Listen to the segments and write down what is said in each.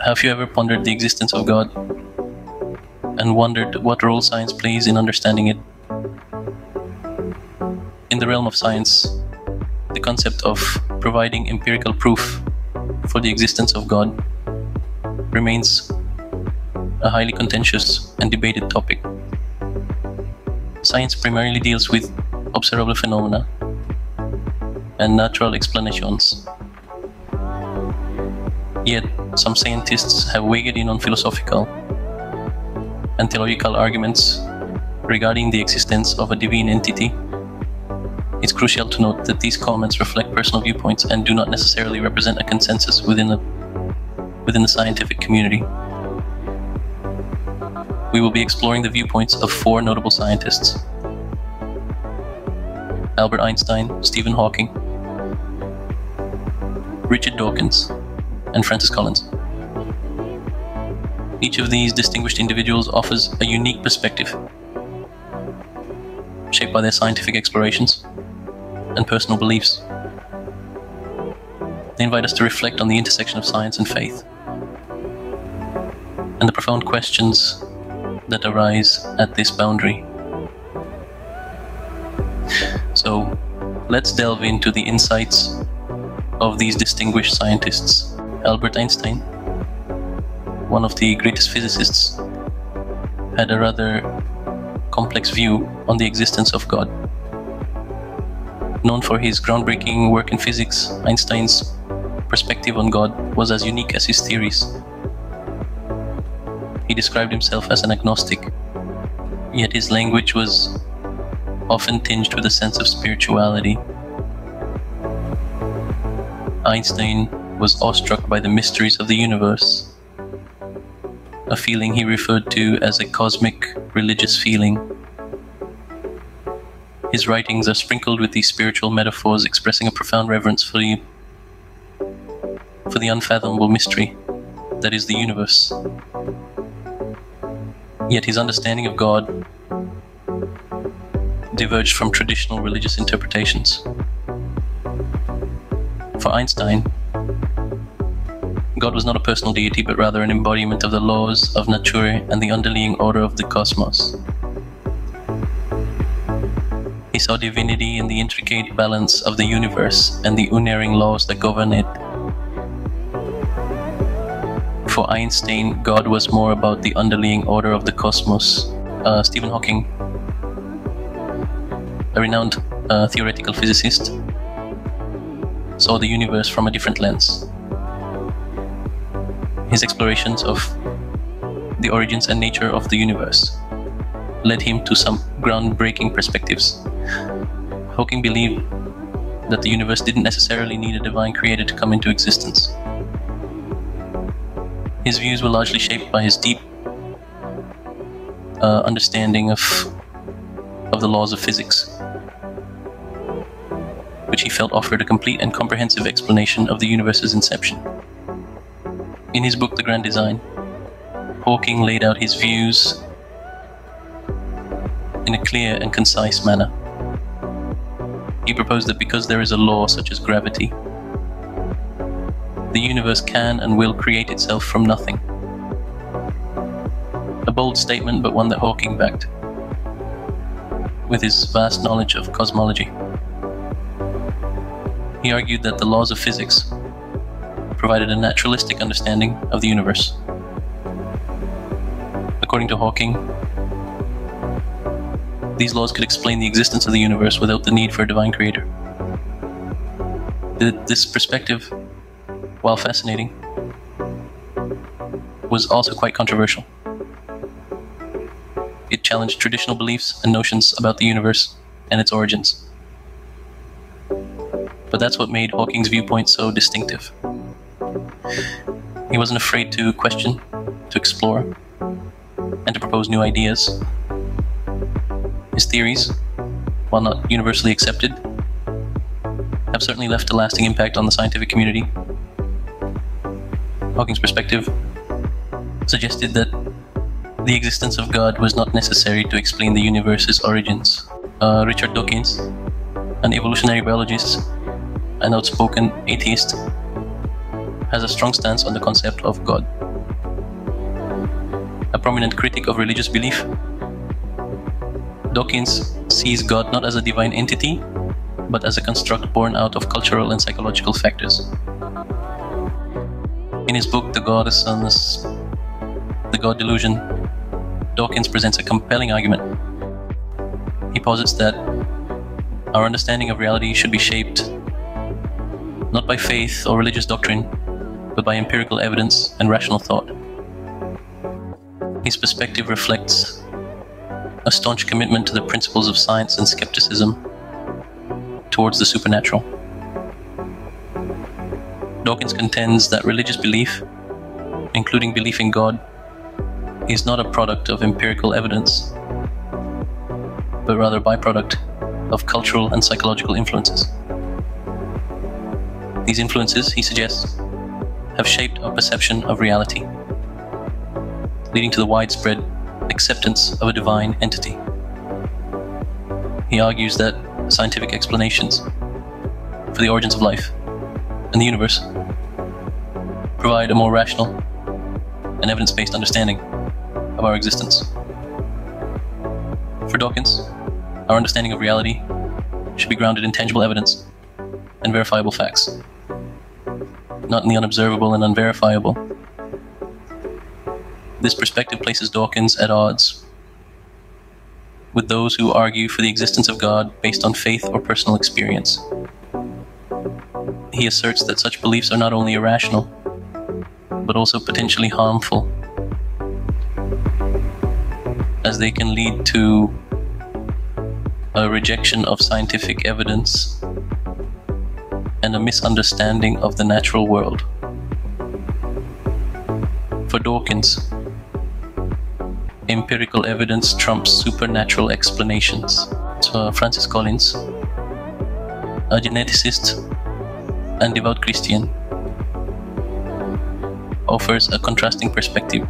Have you ever pondered the existence of God and wondered what role science plays in understanding it? In the realm of science, the concept of providing empirical proof for the existence of God remains a highly contentious and debated topic. Science primarily deals with observable phenomena and natural explanations. Yet, some scientists have weighed in on philosophical and theological arguments regarding the existence of a divine entity. It's crucial to note that these comments reflect personal viewpoints and do not necessarily represent a consensus within the scientific community. We will be exploring the viewpoints of 4 notable scientists: Albert Einstein, Stephen Hawking, Richard Dawkins, and Francis Collins. Each of these distinguished individuals offers a unique perspective, shaped by their scientific explorations and personal beliefs. They invite us to reflect on the intersection of science and faith, and the profound questions that arise at this boundary. So, let's delve into the insights of these distinguished scientists. Albert Einstein, one of the greatest physicists, had a rather complex view on the existence of God. Known for his groundbreaking work in physics, Einstein's perspective on God was as unique as his theories. He described himself as an agnostic, yet his language was often tinged with a sense of spirituality. Einstein was awestruck by the mysteries of the universe, a feeling he referred to as a cosmic religious feeling. His writings are sprinkled with these spiritual metaphors expressing a profound reverence for the unfathomable mystery that is the universe. Yet his understanding of God diverged from traditional religious interpretations. For Einstein, God was not a personal deity, but rather an embodiment of the laws of nature and the underlying order of the cosmos. He saw divinity in the intricate balance of the universe and the unerring laws that govern it. For Einstein, God was more about the underlying order of the cosmos. Stephen Hawking, a renowned theoretical physicist, saw the universe from a different lens. His explorations of the origins and nature of the universe led him to some groundbreaking perspectives. Hawking believed that the universe didn't necessarily need a divine creator to come into existence. His views were largely shaped by his deep understanding of the laws of physics, which he felt offered a complete and comprehensive explanation of the universe's inception. In his book, The Grand Design, Hawking laid out his views in a clear and concise manner. He proposed that because there is a law such as gravity, the universe can and will create itself from nothing. A bold statement, but one that Hawking backed with his vast knowledge of cosmology. He argued that the laws of physics provided a naturalistic understanding of the universe. According to Hawking, these laws could explain the existence of the universe without the need for a divine creator. This perspective, while fascinating, was also quite controversial. It challenged traditional beliefs and notions about the universe and its origins. But that's what made Hawking's viewpoint so distinctive. He wasn't afraid to question, to explore, and to propose new ideas. His theories, while not universally accepted, have certainly left a lasting impact on the scientific community. Hawking's perspective suggested that the existence of God was not necessary to explain the universe's origins. Richard Dawkins, an evolutionary biologist, an outspoken atheist, has a strong stance on the concept of God. prominent critic of religious belief, Dawkins sees God not as a divine entity, but as a construct born out of cultural and psychological factors. In his book, The God Delusion, Dawkins presents a compelling argument. He posits that our understanding of reality should be shaped not by faith or religious doctrine, but by empirical evidence and rational thought. His perspective reflects a staunch commitment to the principles of science and skepticism towards the supernatural. Dawkins contends that religious belief, including belief in God, is not a product of empirical evidence, but rather a byproduct of cultural and psychological influences. These influences, he suggests, have shaped our perception of reality, leading to the widespread acceptance of a divine entity. He argues that scientific explanations for the origins of life and the universe provide a more rational and evidence-based understanding of our existence. For Dawkins, our understanding of reality should be grounded in tangible evidence and verifiable facts, not in the unobservable and unverifiable. This perspective places Dawkins at odds with those who argue for the existence of God based on faith or personal experience. He asserts that such beliefs are not only irrational, but also potentially harmful, as they can lead to a rejection of scientific evidence and a misunderstanding of the natural world. For Dawkins, empirical evidence trumps supernatural explanations. So Francis Collins, a geneticist and devout Christian, offers a contrasting perspective.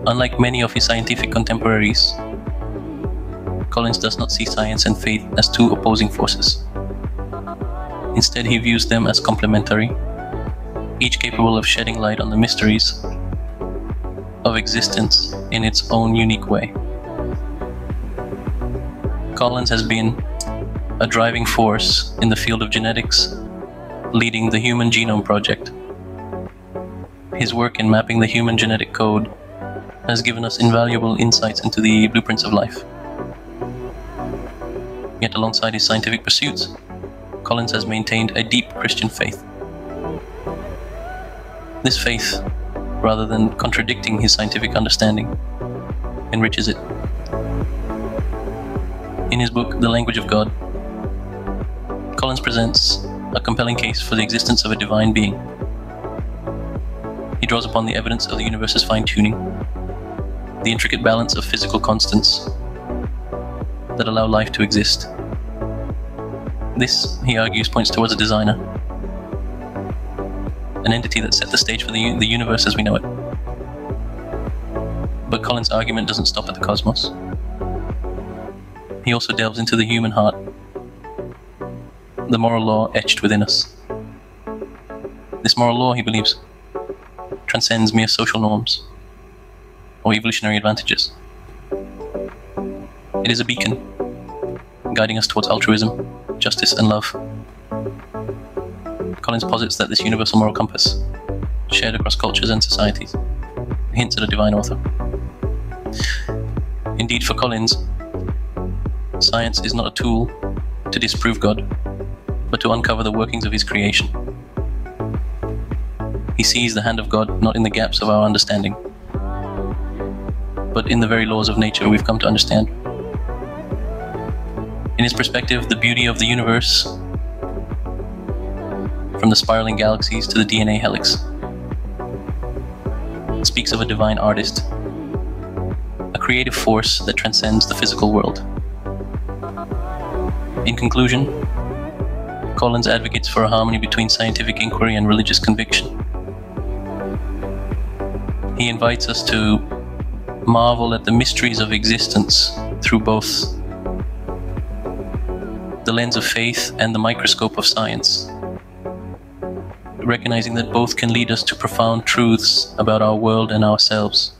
Unlike many of his scientific contemporaries, Collins does not see science and faith as two opposing forces. Instead, he views them as complementary, each capable of shedding light on the mysteries of existence in its own unique way. Collins has been a driving force in the field of genetics, leading the Human Genome Project. His work in mapping the human genetic code has given us invaluable insights into the blueprints of life. Yet alongside his scientific pursuits, Collins has maintained a deep Christian faith. This faith, rather than contradicting his scientific understanding, enriches it. In his book, The Language of God, Collins presents a compelling case for the existence of a divine being. He draws upon the evidence of the universe's fine-tuning, the intricate balance of physical constants that allow life to exist. This, he argues, points towards a designer, an entity that set the stage for the universe as we know it. But Collins' argument doesn't stop at the cosmos. He also delves into the human heart, the moral law etched within us. This moral law, he believes, transcends mere social norms or evolutionary advantages. It is a beacon, guiding us towards altruism, justice, and love. Collins posits that this universal moral compass, shared across cultures and societies, hints at a divine author. Indeed, for Collins, science is not a tool to disprove God, but to uncover the workings of his creation. He sees the hand of God not in the gaps of our understanding, but in the very laws of nature we've come to understand. In his perspective, the beauty of the universe, from the spiraling galaxies to the DNA helix, speaks of a divine artist, a creative force that transcends the physical world. In conclusion, Collins advocates for a harmony between scientific inquiry and religious conviction. He invites us to marvel at the mysteries of existence through both the lens of faith and the microscope of science, recognizing that both can lead us to profound truths about our world and ourselves.